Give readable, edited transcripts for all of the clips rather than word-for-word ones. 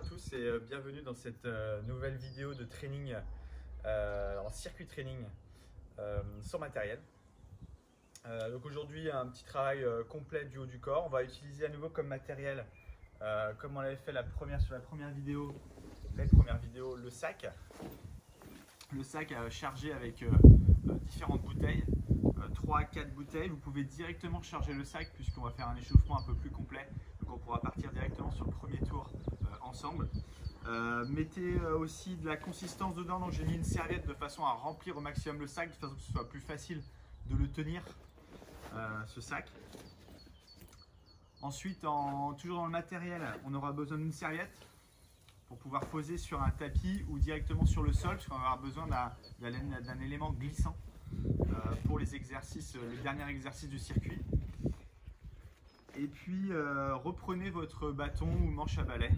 tous et bienvenue dans cette nouvelle vidéo de training en circuit training sans matériel. Donc aujourd'hui un petit travail complet du haut du corps. On va utiliser à nouveau comme matériel, comme on l'avait fait sur la première vidéo, le sac. Le sac chargé avec différentes bouteilles, 3 à 4 bouteilles. Vous pouvez directement charger le sac puisqu'on va faire un échauffement un peu plus complet. Donc on pourra partir directement sur le premier tour ensemble. Mettez aussi de la consistance dedans, donc j'ai mis une serviette de façon à remplir au maximum le sac, de façon que ce soit plus facile de le tenir, ce sac. Ensuite, toujours dans le matériel, on aura besoin d'une serviette pour pouvoir poser sur un tapis ou directement sur le sol, puisqu'on va avoir besoin d'un élément glissant pour les exercices, le dernier exercice du circuit. Et puis reprenez votre bâton ou manche à balai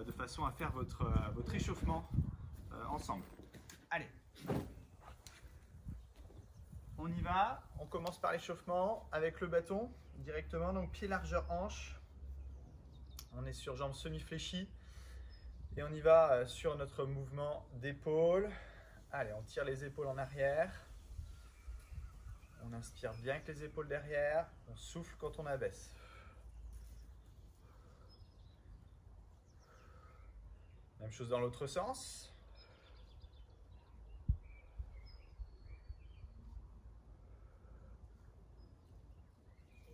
de façon à faire votre échauffement ensemble. Allez, on y va. On commence par l'échauffement avec le bâton directement, donc pied largeur hanche. On est sur jambes semi-fléchies et on y va sur notre mouvement d'épaule. Allez, on tire les épaules en arrière. On inspire bien avec les épaules derrière. On souffle quand on abaisse. Même chose dans l'autre sens.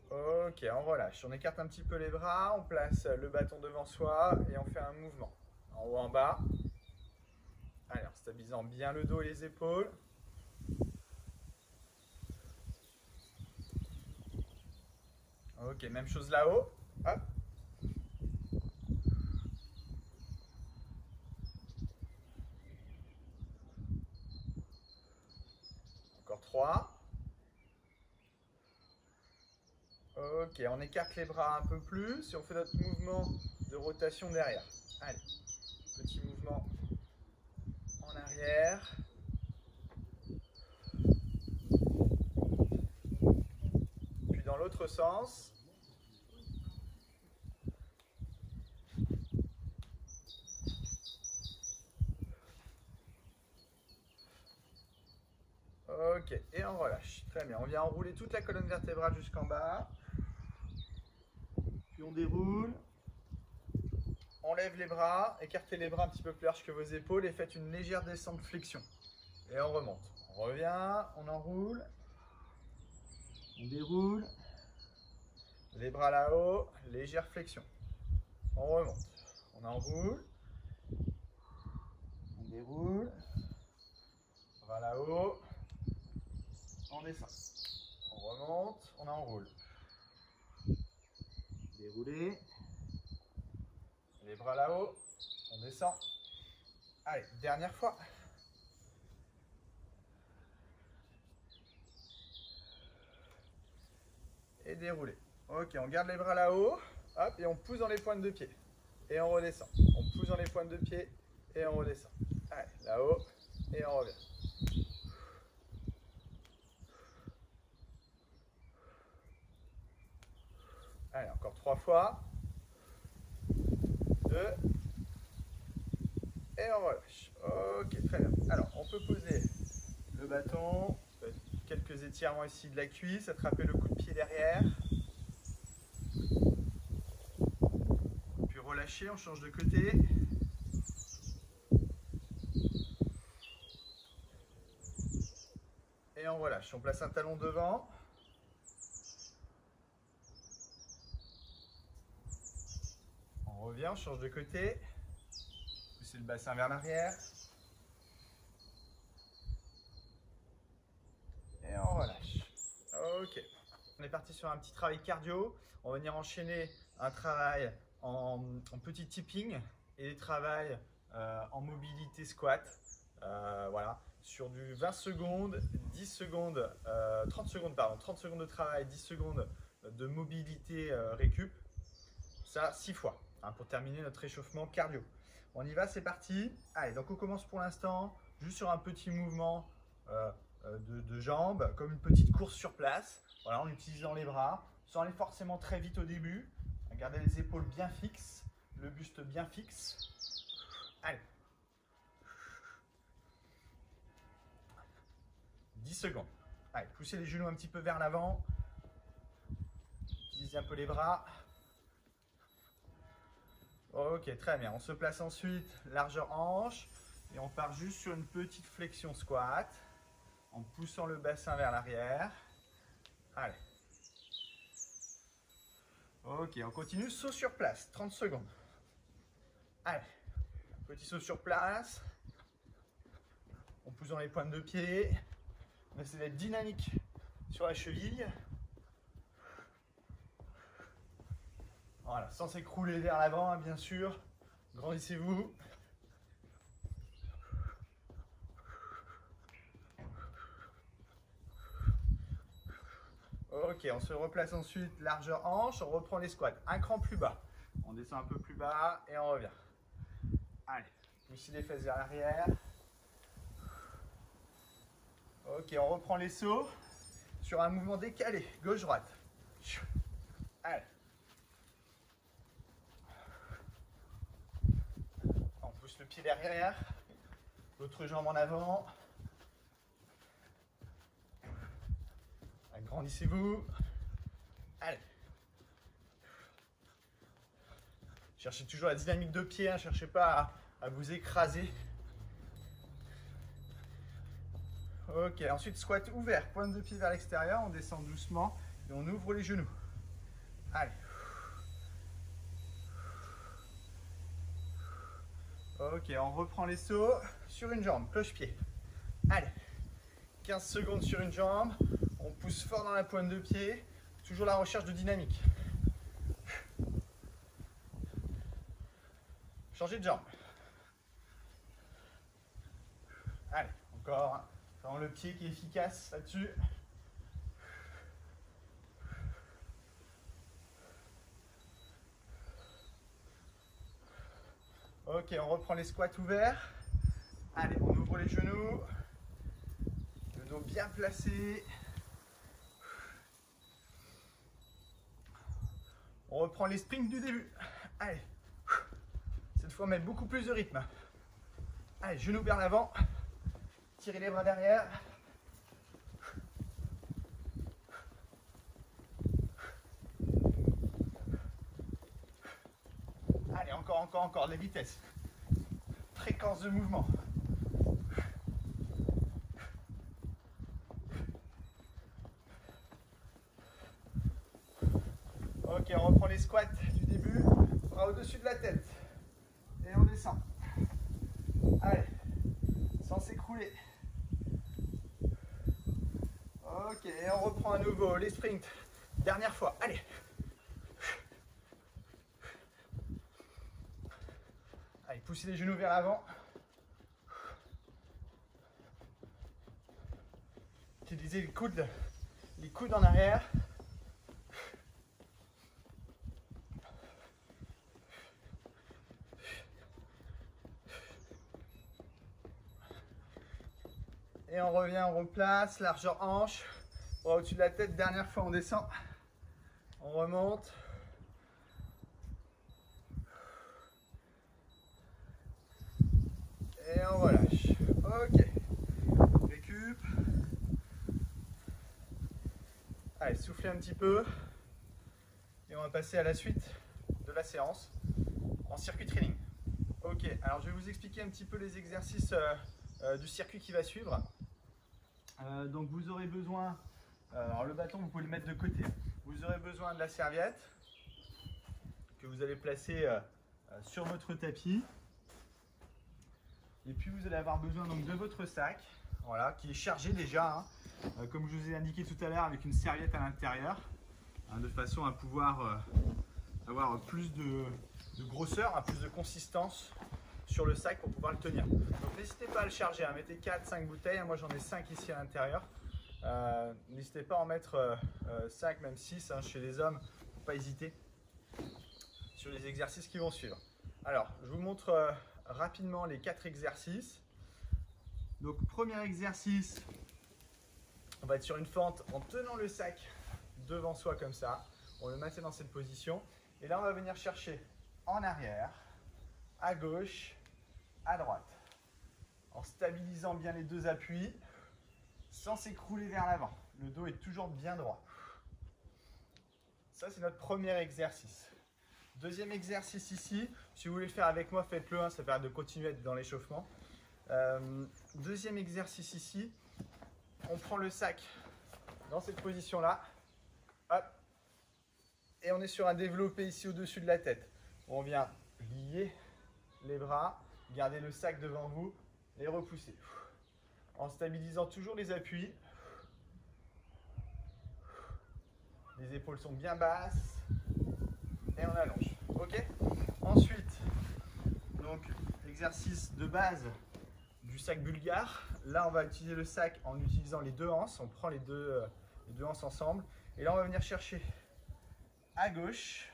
Ok, on relâche. On écarte un petit peu les bras, on place le bâton devant soi et on fait un mouvement. En haut, en bas. Allez, en stabilisant bien le dos et les épaules. Ok, même chose là-haut. Hop. Encore 3. Ok, on écarte les bras un peu plus et on fait notre mouvement de rotation derrière. Allez, petit mouvement en arrière. Puis dans l'autre sens. Ok, et on relâche. Très bien, on vient enrouler toute la colonne vertébrale jusqu'en bas. Puis on déroule. On lève les bras, écartez les bras un petit peu plus large que vos épaules et faites une légère descente flexion. Et on remonte. On revient, on enroule. On déroule. Les bras là-haut, légère flexion. On remonte. On enroule. On déroule. On va là-haut. On descend. On remonte, on enroule. Dérouler. Les bras là-haut. On descend. Allez, dernière fois. Et dérouler. Ok, on garde les bras là-haut. Hop, et on pousse dans les pointes de pied. Et on redescend. On pousse dans les pointes de pied et on redescend. Allez, là-haut et on revient. Allez, encore 3 fois. 2. Et on relâche. Ok, très bien. Alors, on peut poser le bâton. Quelques étirements ici de la cuisse. Attraper le coup de pied derrière. Puis relâcher, on change de côté. Et on relâche. On place un talon devant. On revient, on change de côté. Poussez le bassin vers l'arrière. Et on relâche. Ok. On est parti sur un petit travail cardio. On va venir enchaîner un travail en petit tipping et des travails en mobilité squat. Voilà. Sur du 20 secondes, 10 secondes, 30 secondes, pardon, 30 secondes de travail, 10 secondes de mobilité récup. Ça, 6 fois, hein, pour terminer notre échauffement cardio. On y va, c'est parti. Allez, donc on commence pour l'instant juste sur un petit mouvement de jambes, comme une petite course sur place. Voilà, en utilisant les bras, sans aller forcément très vite au début. Gardez les épaules bien fixes, le buste bien fixe. Allez. 10 secondes. Allez, poussez les genoux un petit peu vers l'avant. Utilisez un peu les bras. Ok, très bien. On se place ensuite, largeur hanche. Et on part juste sur une petite flexion squat. En poussant le bassin vers l'arrière. Allez. Ok, on continue. Saut sur place, 30 secondes. Allez. Petit saut sur place. On pousse dans les pointes de pied. On essaie d'être dynamique sur la cheville. Voilà, sans s'écrouler vers l'avant, hein, bien sûr. Grandissez-vous. Ok, on se replace ensuite, largeur hanche, on reprend les squats. Un cran plus bas. On descend un peu plus bas et on revient. Allez, poussez les fesses vers l'arrière. Ok, on reprend les sauts sur un mouvement décalé, gauche-droite. Allez. On pousse le pied derrière, l'autre jambe en avant. Agrandissez-vous. Allez. Cherchez toujours la dynamique de pied, hein, cherchez pas à vous écraser. Ok, ensuite squat ouvert, pointe de pied vers l'extérieur, on descend doucement et on ouvre les genoux. Allez. Ok, on reprend les sauts sur une jambe, cloche-pied. Allez, 15 secondes sur une jambe, on pousse fort dans la pointe de pied, toujours la recherche de dynamique. Changez de jambe. Allez, encore, vraiment le pied qui est efficace là-dessus. Ok, on reprend les squats ouverts. Allez, on ouvre les genoux. Le dos bien placé. On reprend les sprints du début. Allez. Cette fois, mettre beaucoup plus de rythme. Allez, genoux vers l'avant. Tirez les bras derrière. Allez, encore, les vitesses. Fréquence de mouvement. Ok, on reprend les squats du début. Bras au-dessus de la tête. Et on descend. Allez, sans s'écrouler. Ok, et on reprend à nouveau les sprints. Dernière fois, allez. Allez, poussez les genoux vers l'avant. Utilisez les coudes en arrière. Et on revient, on replace, largeur hanche, bras au-dessus de la tête, dernière fois on descend, on remonte. Et on relâche. Ok. Récup. Allez, soufflez un petit peu. Et on va passer à la suite de la séance en circuit training. Ok, alors je vais vous expliquer un petit peu les exercices du circuit qui va suivre. Donc vous aurez besoin, alors le bâton vous pouvez le mettre de côté, vous aurez besoin de la serviette que vous allez placer sur votre tapis, et puis vous allez avoir besoin donc de votre sac, voilà, qui est chargé déjà, hein, comme je vous ai indiqué tout à l'heure, avec une serviette à l'intérieur, hein, de façon à pouvoir avoir plus de grosseur, plus de consistance sur le sac pour pouvoir le tenir. Donc n'hésitez pas à le charger, hein. Mettez 4-5 bouteilles, moi j'en ai 5 ici à l'intérieur. N'hésitez pas à en mettre 5, même 6 hein, chez les hommes, faut pas hésiter sur les exercices qui vont suivre. Alors je vous montre rapidement les 4 exercices. Donc premier exercice, on va être sur une fente en tenant le sac devant soi comme ça, on le maintient dans cette position et là on va venir chercher en arrière, à gauche, à droite. En stabilisant bien les deux appuis, sans s'écrouler vers l'avant. Le dos est toujours bien droit. Ça, c'est notre premier exercice. Deuxième exercice ici, si vous voulez le faire avec moi, faites-le, hein, ça permet de continuer à être dans l'échauffement. Deuxième exercice ici, on prend le sac dans cette position-là, hop, et on est sur un développé ici au-dessus de la tête. On vient lier les bras, garder le sac devant vous et repousser. En stabilisant toujours les appuis. Les épaules sont bien basses et on allonge. Ok. Ensuite, donc exercice de base du sac bulgare. Là, on va utiliser le sac en utilisant les deux anses. On prend les deux anses ensemble. Et là, on va venir chercher à gauche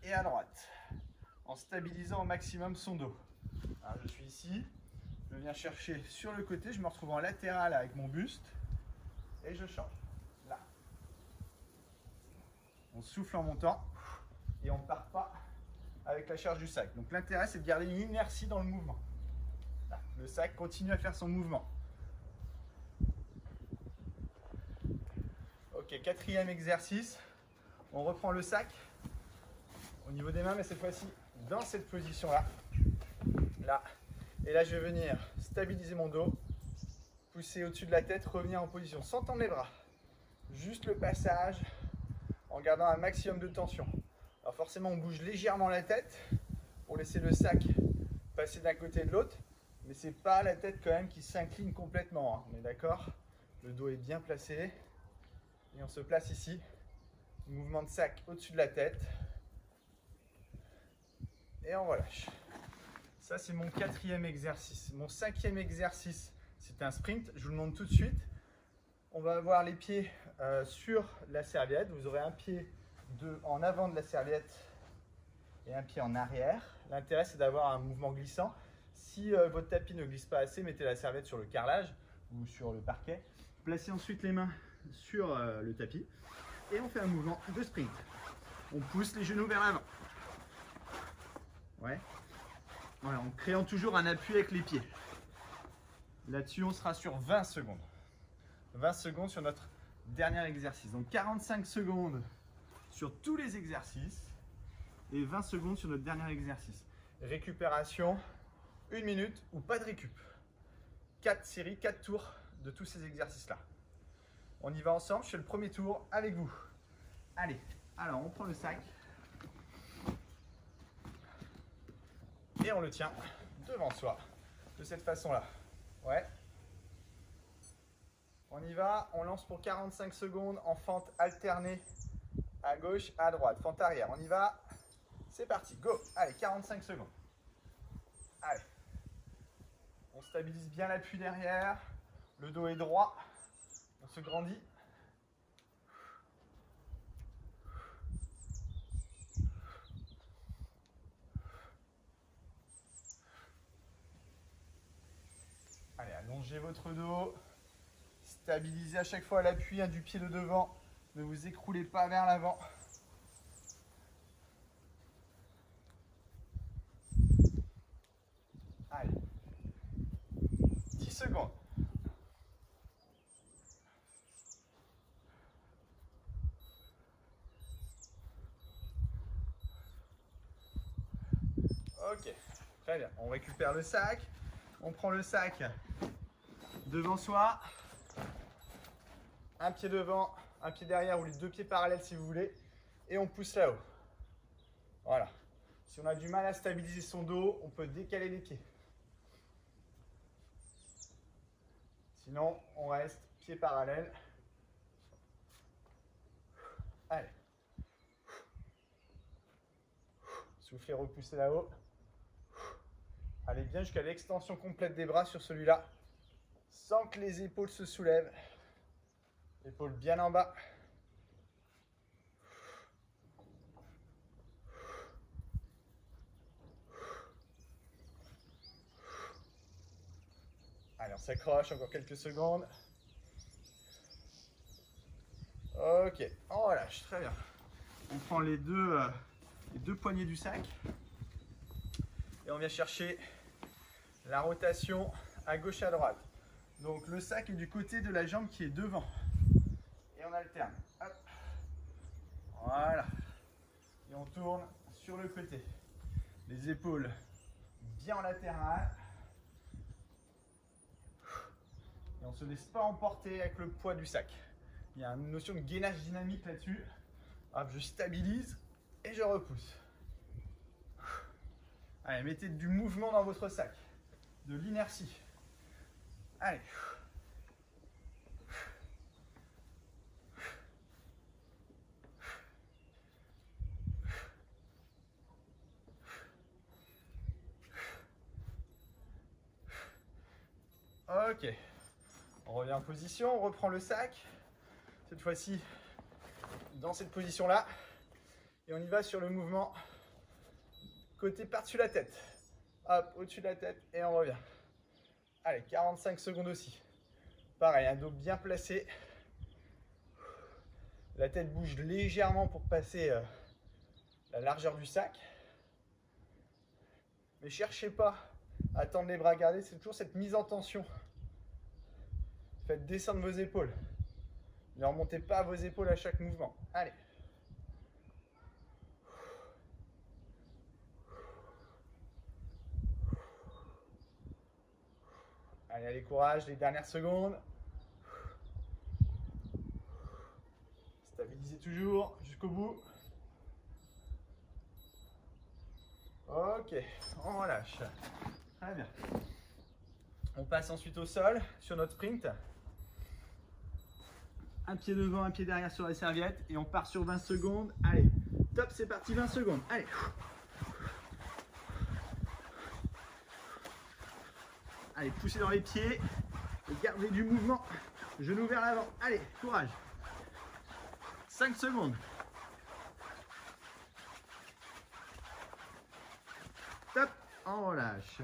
et à droite en stabilisant au maximum son dos. Alors, je suis ici. Je viens chercher sur le côté. Je me retrouve en latéral avec mon buste et je change. Là. On souffle en montant et on ne part pas avec la charge du sac. Donc l'intérêt, c'est de garder une inertie dans le mouvement. Là, le sac continue à faire son mouvement. Ok, quatrième exercice. On reprend le sac au niveau des mains, mais cette fois-ci dans cette position-là. Là. Et là, je vais venir stabiliser mon dos, pousser au-dessus de la tête, revenir en position sans tendre les bras. Juste le passage en gardant un maximum de tension. Alors forcément, on bouge légèrement la tête pour laisser le sac passer d'un côté et de l'autre, mais c'est pas la tête quand même qui s'incline complètement, hein. On est d'accord? Le dos est bien placé et on se place ici. Mouvement de sac au-dessus de la tête et on relâche. Ça, c'est mon quatrième exercice. Mon cinquième exercice, c'est un sprint. Je vous le montre tout de suite. On va avoir les pieds sur la serviette. Vous aurez un pied en avant de la serviette et un pied en arrière. L'intérêt, c'est d'avoir un mouvement glissant. Si votre tapis ne glisse pas assez, mettez la serviette sur le carrelage ou sur le parquet. Placez ensuite les mains sur le tapis et on fait un mouvement de sprint. On pousse les genoux vers l'avant. Ouais. Voilà, en créant toujours un appui avec les pieds. Là-dessus, on sera sur 20 secondes. 20 secondes sur notre dernier exercice. Donc 45 secondes sur tous les exercices et 20 secondes sur notre dernier exercice. Récupération, 1 minute ou pas de récup. 4 séries, 4 tours de tous ces exercices-là. On y va ensemble, je fais le premier tour avec vous. Allez, alors on prend le sac. Et on le tient devant soi, de cette façon-là. Ouais. On y va, on lance pour 45 secondes en fente alternée, à gauche, à droite, fente arrière. On y va, c'est parti, go. Allez, 45 secondes. Allez. On stabilise bien l'appui derrière, le dos est droit, on se grandit. Allez, allongez votre dos, stabilisez à chaque fois l'appui du pied de devant, ne vous écroulez pas vers l'avant. Allez, 10 secondes. Ok, très bien, on récupère le sac, on prend le sac devant soi, un pied devant, un pied derrière ou les deux pieds parallèles si vous voulez, et on pousse là-haut. Voilà. Si on a du mal à stabiliser son dos, on peut décaler les pieds. Sinon, on reste pieds parallèles. Allez. Soufflez, repoussez là-haut. Allez bien jusqu'à l'extension complète des bras sur celui-là, sans que les épaules se soulèvent. Épaules bien en bas. Allez, on s'accroche, encore quelques secondes. Ok, on relâche, très bien. On prend les deux les deux poignées du sac. Et on vient chercher la rotation à gauche à droite. Donc le sac est du côté de la jambe qui est devant. Et on alterne. Hop. Voilà. Et on tourne sur le côté. Les épaules bien en latéral. Et on ne se laisse pas emporter avec le poids du sac. Il y a une notion de gainage dynamique là-dessus. Hop, je stabilise et je repousse. Allez, mettez du mouvement dans votre sac, de l'inertie. Allez. Ok. On revient en position, on reprend le sac. Cette fois-ci, dans cette position-là. Et on y va sur le mouvement côté par-dessus la tête. Hop, au-dessus de la tête et on revient. Allez, 45 secondes aussi. Pareil, un dos bien placé. La tête bouge légèrement pour passer la largeur du sac. Mais cherchez pas à tendre les bras gardés, c'est toujours cette mise en tension. Faites descendre vos épaules. Ne remontez pas vos épaules à chaque mouvement. Allez. Allez, allez, courage, les dernières secondes. Stabilisez toujours jusqu'au bout. Ok, on relâche. Très bien. On passe ensuite au sol sur notre sprint. Un pied devant, un pied derrière sur la serviette et on part sur 20 secondes. Allez, top, c'est parti, 20 secondes. Allez. Allez, poussez dans les pieds. Gardez du mouvement. Genou vers l'avant. Allez, courage. 5 secondes. Top, on relâche.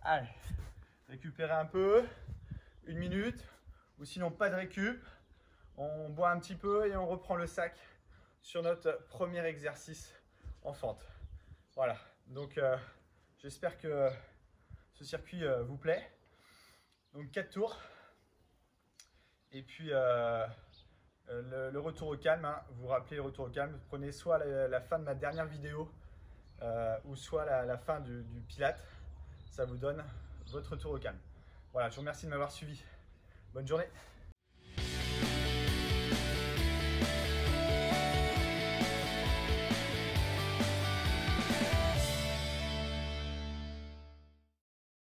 Allez, récupérez un peu. 1 minute. Ou sinon, pas de récup. On boit un petit peu et on reprend le sac sur notre premier exercice en fente. Voilà, donc j'espère que ce circuit vous plaît. Donc 4 tours. Et puis le retour au calme, hein. Vous vous rappelez le retour au calme, vous prenez soit la fin de ma dernière vidéo ou soit la fin du Pilate. Ça vous donne votre retour au calme. Voilà, je vous remercie de m'avoir suivi. Bonne journée.